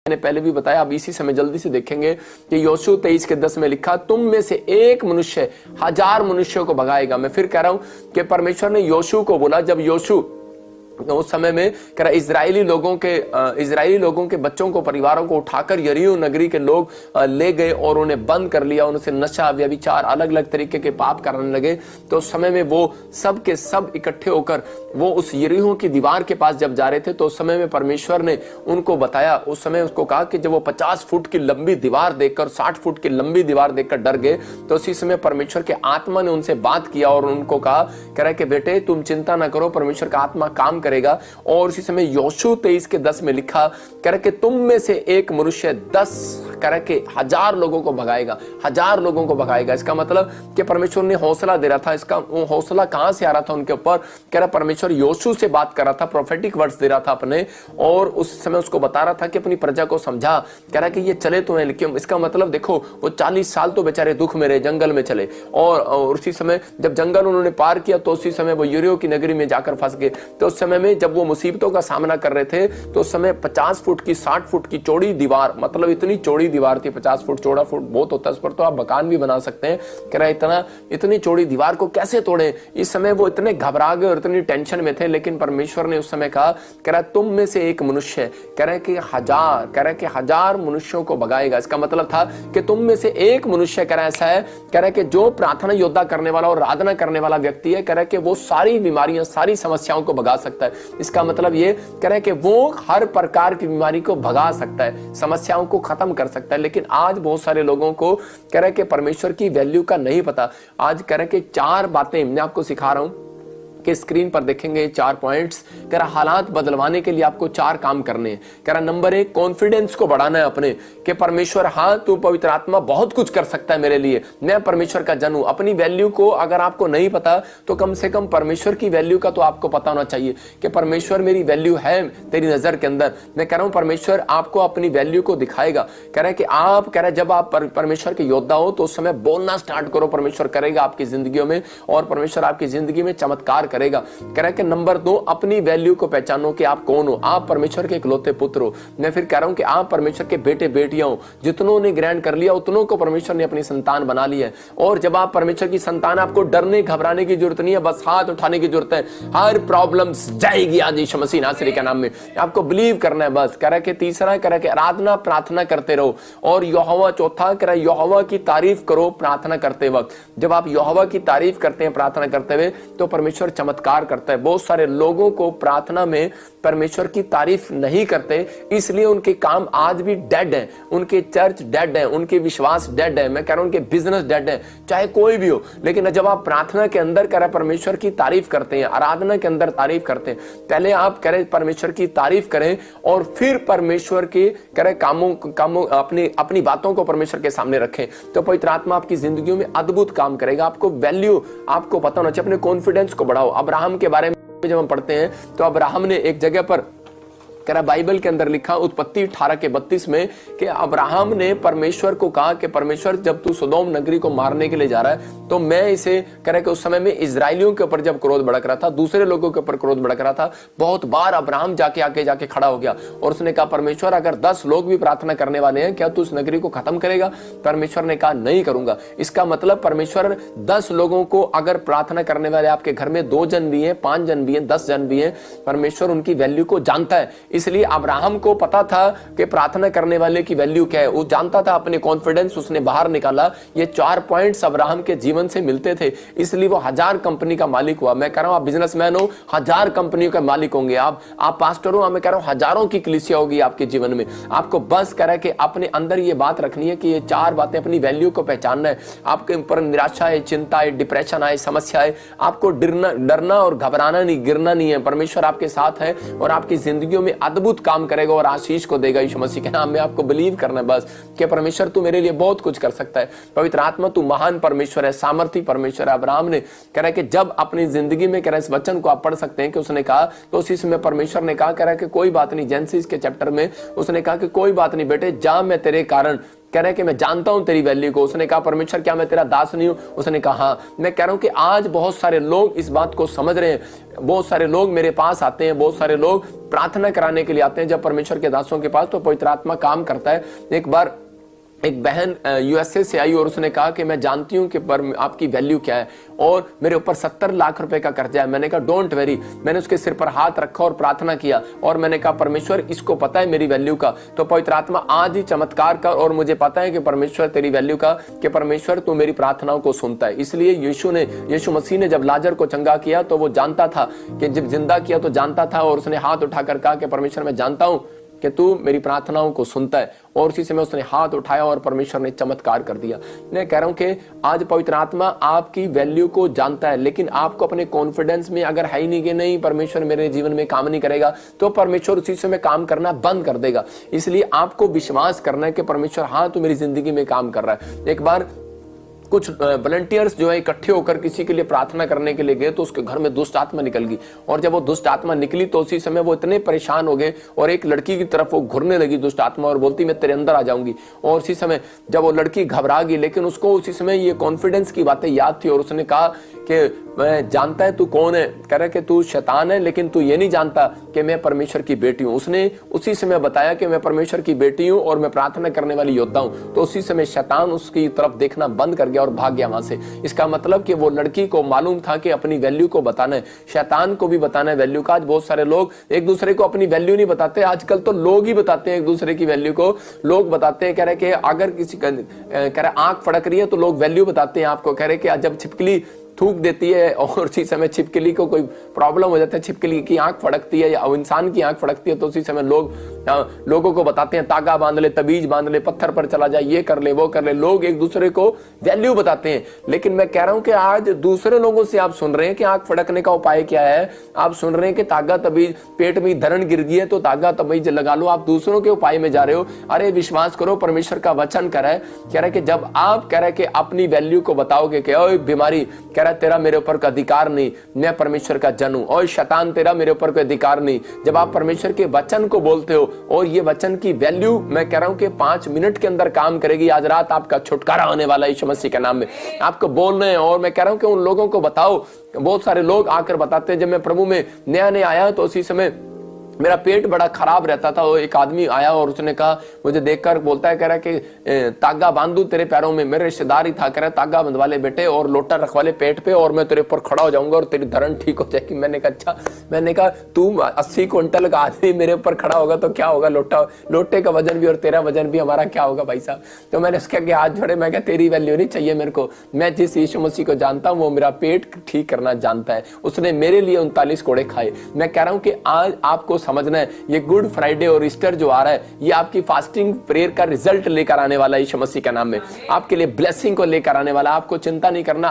मैंने पहले भी बताया, अब इसी समय जल्दी से देखेंगे कि योशू 23:10 में लिखा, तुम में से एक मनुष्य 1000 मनुष्यों को भगाएगा। मैं फिर कह रहा हूं कि परमेश्वर ने योशू को बोला, जब योशू उस समय में कह रहा इजरायली लोगों के बच्चों को, परिवारों को उठाकर यरीहो नगरी के लोग ले गए और उन्हें बंद कर लिया, उनसे नशा, व्यभिचार, अलग अलग तरीके के पाप करने लगे। तो उस समय में वो सब के सब इकट्ठे होकर वो उस यरीहो की दीवार के पास जब जा रहे थे, तो उस समय में परमेश्वर ने उनको बताया, उस समय उसको कहा कि जब वो 50 फुट की लंबी दीवार देखकर, 60 फुट की लंबी दीवार देखकर डर गए, तो उसी समय परमेश्वर के आत्मा ने उनसे बात किया और उनको कहा, कह रहा कि बेटे तुम चिंता ना करो, परमेश्वर का आत्मा काम करेगा। और उसी समय योशू 23:10 में लिखा, कह रहा कि तुम में से एक मनुष्य 10 कह रहा कि 1000 लोगों को भगाएगा, 1000 लोगों को भगाएगा। इसका मतलब कि परमेश्वर ने हौसला दे रहा था। इसका वो हौसला कहां से आ रहा था उनके ऊपर? कह रहा परमेश्वर योशू से बात कर रहा था, प्रोफेटिक वर्ड्स दे रहा था अपने, और उस समय उसको बता रहा था कि अपनी प्रजा को समझा, कह रहा कि ये चले तो हैं, लेकिन इसका मतलब देखो वो 40 साल तो बेचारे दुख में रहे, जंगल में चले, और उसी समय जब जंगल उन्होंने पार किया तो उसी समय वो यरीहो की नगरी में जाकर फंस गए। तो उस समय में जब वो मुसीबतों का सामना कर रहे थे, तो उस समय 50 फुट की 60 फुट की चौड़ी दीवार, मतलब इतनी चौड़ी दीवार थी, 50 फुट चौड़ा फुट बहुत होता है, इस पर तो आप मकान भी बना सकते हैं। कह रहा इतनी चौड़ी दीवार को कैसे तोड़े? इस समय वो इतने घबरा गए और इतनी टेंशन में थे, लेकिन परमेश्वर ने उस समय कहा, कह रहा तुम में से एक मनुष्य, कह रहा कि 1000 मनुष्यों को भगाएगा। इसका मतलब था कि तुम में से एक मनुष्य, कह रहा ऐसा है, कह रहा कि जो प्रार्थना योद्धा करने वाला और आराधना करने वाला व्यक्ति है, कह रहा कि वो सारी बीमारियां, सारी समस्याओं को भगा सकता है। इसका मतलब ये कह रहे कि वो हर प्रकार की बीमारी को भगा सकता है, समस्याओं को खत्म कर सकता है। लेकिन आज बहुत सारे लोगों को कह रहे कि परमेश्वर की वैल्यू का नहीं पता। आज कह रहे कि 4 बातें मैं आपको सिखा रहा हूं कि स्क्रीन पर देखेंगे 4 पॉइंट्स। कह रहा हालात बदलवाने के लिए आपको 4 काम करने हैं। कह रहा नंबर 1, कॉन्फिडेंस को बढ़ाना है अपने, कि परमेश्वर, हाँ तू पवित्र आत्मा बहुत कुछ कर सकता है मेरे लिए, मैं परमेश्वर का जन हूं। अपनी वैल्यू को अगर आपको नहीं पता तो कम से कम परमेश्वर की वैल्यू का तो आपको पता होना चाहिए कि परमेश्वर मेरी वैल्यू है तेरी नजर के अंदर। मैं कह रहा हूं परमेश्वर आपको अपनी वैल्यू को दिखाएगा। कह रहा है कि आप, कह रहा है जब आप परमेश्वर के योद्धा हो तो उस समय बोलना स्टार्ट करो, परमेश्वर करेगा आपकी जिंदगियों में, और परमेश्वर आपकी जिंदगी में चमत्कार करेगा। कह रहा है कि नंबर 2, अपनी वैल्यू को पहचानो कि आप कौन हो। आप परमेश्वर के इकलौते पुत्र हो। मैं फिर कह रहा हूं कि आप परमेश्वर के बेटे बेटियां हो। जितनों ने ग्रहण कर लिया उतनों को परमेश्वर ने अपनी संतान बना लिया है। और जब आप परमेश्वर की संतान, आपको डरने घबराने की जरूरत नहीं है, बस हाथ उठाने की जरूरत है। हर प्रॉब्लम जाएगी आज यीशु मसीह नासरी के नाम में, आपको बिलीव करना है बस। कह रहा है कि तीसरा, कह रहा है कि आराधना प्रार्थना करते रहो। और यहोवा, चौथा, कह रहा है यहोवा की तारीफ करो प्रार्थना करते वक्त। जब आप यहोवा की तारीफ करते हैं प्रार्थना करते हुए तो परमेश्वर चमत्कार करता है। बहुत सारे लोगों को प्रार्थना में परमेश्वर की तारीफ नहीं करते, इसलिए उनके काम आज भी डेड है, उनके चर्च डेड है, उनके विश्वास डेड है, मैं कह रहा हूं उनके बिजनेस डेड है, चाहे कोई भी हो। लेकिन जब आप प्रार्थना के अंदर कह रहे परमेश्वर की तारीफ करते हैं, आराधना के अंदर तारीफ करते हैं, पहले आप कह रहे परमेश्वर की तारीफ करें और फिर परमेश्वर के कह रहे कामों अपनी बातों को परमेश्वर के सामने रखें, तो पवित्र आत्मा आपकी जिंदगी में अद्भुत काम करेगा। आपको वैल्यू आपको पता होना चाहिए, अपने कॉन्फिडेंस को बढ़ाओ। अब्राहम के बारे में जब हम पढ़ते हैं तो अब्राहम ने एक जगह पर, कह रहा बाइबल के अंदर लिखा उत्पत्ति 18:32 में कि अब्राहम ने परमेश्वर को कहा कि परमेश्वर जब तू सदोम नगरी को मारने के लिए जा रहा है तो मैं इसे, कह रहा कि उस समय में इजरायलियों के ऊपर जब क्रोध भड़क रहा था, दूसरे लोगों के ऊपर क्रोध भड़क रहा था, बहुत बार अब्राहम जाके खड़ा हो गया और उसने कहा परमेश्वर अगर 10 लोग भी प्रार्थना करने वाले हैं क्या तू उस नगरी को खत्म करेगा? परमेश्वर ने कहा नहीं करूंगा। इसका मतलब परमेश्वर 10 लोगों को, अगर प्रार्थना करने वाले आपके घर में 2 जन भी हैं, 5 जन भी हैं, 10 जन भी हैं, परमेश्वर उनकी वैल्यू को जानता है। इसलिए अब्राहम को पता था कि प्रार्थना करने वाले की वैल्यू क्या है, वो जानता था, अपने कॉन्फिडेंस उसने बाहर निकाला। ये 4 पॉइंट्स अब्राहम के जीवन से मिलते थे, इसलिए वो 1000 कंपनी का मालिक हुआ। मैं कह रहा हूं आप बिजनेसमैन हो, 1000 कंपनियों का मालिक होंगे। आप पास्टर हो, मैं कह रहा हूं हजारों की कलीसिया होगी आपके जीवन में। आपको बस कह रहा है कि अपने अंदर ये बात रखनी है कि ये 4 बातें, अपनी वैल्यू को पहचानना है। आपके ऊपर निराशा है, चिंता है, डिप्रेशन है, समस्या है, आपको डरना और घबराना नहीं, गिरना नहीं है। परमेश्वर आपके साथ है और आपकी जिंदगियों में अद्भुत काम करेगा और आशीष को देगा यीशु मसीह के नाम में। आपको बिलीव करना है बस कि परमेश्वर तू मेरे लिए बहुत कुछ कर सकता है। पवित्र आत्मा तू महान परमेश्वर है, सामर्थी परमेश्वर है। अब्राहम ने कह रहा कि जब अपनी जिंदगी में, कह रहा इस वचन को आप पढ़ सकते हैं कि उसने कहा, तो उसी समय परमेश्वर ने कहा, कह रहा कि कोई बात नहीं, जेनेसिस के चैप्टर में उसने कहा कि कोई बात नहीं बेटे, जा मैं तेरे कारण कह रहा है कि मैं जानता हूं तेरी वैल्यू को। उसने कहा परमेश्वर क्या मैं तेरा दास नहीं हूं? उसने कहा हाँ। मैं कह रहा हूं कि आज बहुत सारे लोग इस बात को समझ रहे हैं। बहुत सारे लोग मेरे पास आते हैं, बहुत सारे लोग प्रार्थना कराने के लिए आते हैं जब परमेश्वर के दासों के पास, तो पवित्र आत्मा काम करता है। एक बार एक बहन यूएसए से आई और उसने कहा कि मैं जानती हूं कि आपकी वैल्यू क्या है और मेरे ऊपर 70 लाख रुपए का कर्जा है। मैंने कहा डोंट वेरी। मैंने उसके सिर पर हाथ रखा और प्रार्थना किया और मैंने कहा परमेश्वर इसको पता है मेरी वैल्यू का, तो पवित्र आत्मा आज ही चमत्कार कर और मुझे पता है कि परमेश्वर तेरी वैल्यू का, कि परमेश्वर तू मेरी प्रार्थनाओं को सुनता है। इसलिए यीशु मसीह ने जब लाजर को चंगा किया तो वो जानता था कि जब जिंदा किया तो जानता था, और उसने हाथ उठाकर कहा कि परमेश्वर मैं जानता हूं कि तू मेरी प्रार्थनाओं को सुनता है, और उसी समय उसने हाथ उठाया और परमेश्वर ने चमत्कार कर दिया। मैं कह रहा हूं कि आज पवित्र आत्मा आपकी वैल्यू को जानता है, लेकिन आपको अपने कॉन्फिडेंस में अगर है ही नहीं कि नहीं परमेश्वर मेरे जीवन में काम नहीं करेगा, तो परमेश्वर उसी समय काम करना बंद कर देगा। इसलिए आपको विश्वास करना है कि परमेश्वर हाँ तू मेरी जिंदगी में काम कर रहा है। एक बार कुछ वॉलंटियर्स जो है इकट्ठे होकर किसी के लिए प्रार्थना करने के लिए गए, तो उसके घर में दुष्ट आत्मा निकल गई, और जब वो दुष्ट आत्मा निकली तो उसी समय वो इतने परेशान हो गए और एक लड़की की तरफ वो घुरने लगी दुष्ट आत्मा और बोलती मैं तेरे अंदर आ जाऊंगी। और उसी समय जब वो लड़की घबरा गई, लेकिन उसको उसी समय ये कॉन्फिडेंस की बातें याद थी और उसने कहा कि मैं जानता है तू कौन है, कह रहा कि तू शैतान है, लेकिन तू ये नहीं जानता कि मैं परमेश्वर की बेटी हूं। उसने उसी समय बताया कि मैं परमेश्वर की बेटी हूं और मैं प्रार्थना करने वाली योद्धा हूं। तो उसी समय शैतान उसकी तरफ देखना बंद कर गया और भाग गया वहां से। इसका मतलब कि वो लड़की को मालूम था कि अपनी वैल्यू को बताना है, शैतान को भी बताना है वैल्यू का। आज बहुत सारे लोग एक दूसरे को अपनी वैल्यू नहीं बताते, आजकल तो लोग ही बताते हैं एक दूसरे की वैल्यू को। लोग बताते हैं, कह रहे कि अगर किसी कह रहे आंख फड़क रही है तो लोग वैल्यू बताते हैं आपको, कह रहे कि जब छिपकली थूक देती है और उसी समय छिपकली को कोई प्रॉब्लम हो जाता है, छिपकली की आंख फड़कती है या इंसान की आंख फड़कती है, तो उसी समय लोगों को बताते हैं तागा बांध ले, तबीज बांध ले, पत्थर पर चला जाए, ये कर ले वो कर ले। लोग एक दूसरे को वैल्यू बताते हैं। लेकिन मैं कह रहा हूं कि आज दूसरे लोगों से आप सुन रहे हैं कि आंख फड़कने का उपाय क्या है, आप सुन रहे हैं कि तागा तबीज, पेट में धरण गिर गई है तो तागा तबीज लगा लो, आप दूसरों के उपाय में जा रहे हो। अरे विश्वास करो, परमेश्वर का वचन कह रहा है कि जब आप कह रहे कि अपनी वैल्यू को बताओगे कि ओए बीमारी, कह रहा तेरा मेरे ऊपर का अधिकार नहीं, मैं परमेश्वर का जन हूं, और शैतान तेरा मेरे ऊपर कोई अधिकार नहीं। जब आप परमेश्वर के वचन को बोलते हो और ये वचन की वैल्यू मैं कह रहा हूं कि 5 मिनट के अंदर काम करेगी। आज रात आपका छुटकारा होने वाला है यीशु मसीह के नाम में। आपको बोलना है, और मैं कह रहा हूं कि उन लोगों को बताओ। बहुत सारे लोग आकर बताते हैं, जब मैं प्रभु में नया आया तो उसी समय मेरा पेट बड़ा खराब रहता था। वो एक आदमी आया और उसने कहा, मुझे देखकर बोलता है, कह रहा है कि तागा बांधू तेरे पैरों में। मेरे रिश्तेदार ही था, कह रहा तागा बंधवा ले बेटे और लोटा रखवा ले पेट पे और मैं तेरे ऊपर खड़ा हो जाऊंगा और तेरी धरण ठीक हो जाएगी। मैंने कहा अच्छा। मैंने कहा तू 80 क्विंटल का आदमी मेरे ऊपर खड़ा होगा तो क्या होगा, लोटे का वजन भी और तेरा वजन भी, हमारा क्या होगा भाई साहब। तो मैंने उसके आगे हाथ जोड़े, मैं क्या तेरी वैल्यू नहीं चाहिए मेरे को, मैं जिस यीशु मसीह को जानता हूँ वो मेरा पेट ठीक करना जानता है। उसने मेरे लिए 39 कोड़े खाए। मैं कह रहा हूँ कि आज आपको समझना है, ये गुड फ्राइडे और ईस्टर जो आ रहा है, ये आपकी फास्टिंग प्रेयर का रिजल्ट लेकर आने वाला है यीशु मसीह के नाम में, आपके लिए ब्लेसिंग को लेकर आने वाला। आपको चिंता नहीं करना,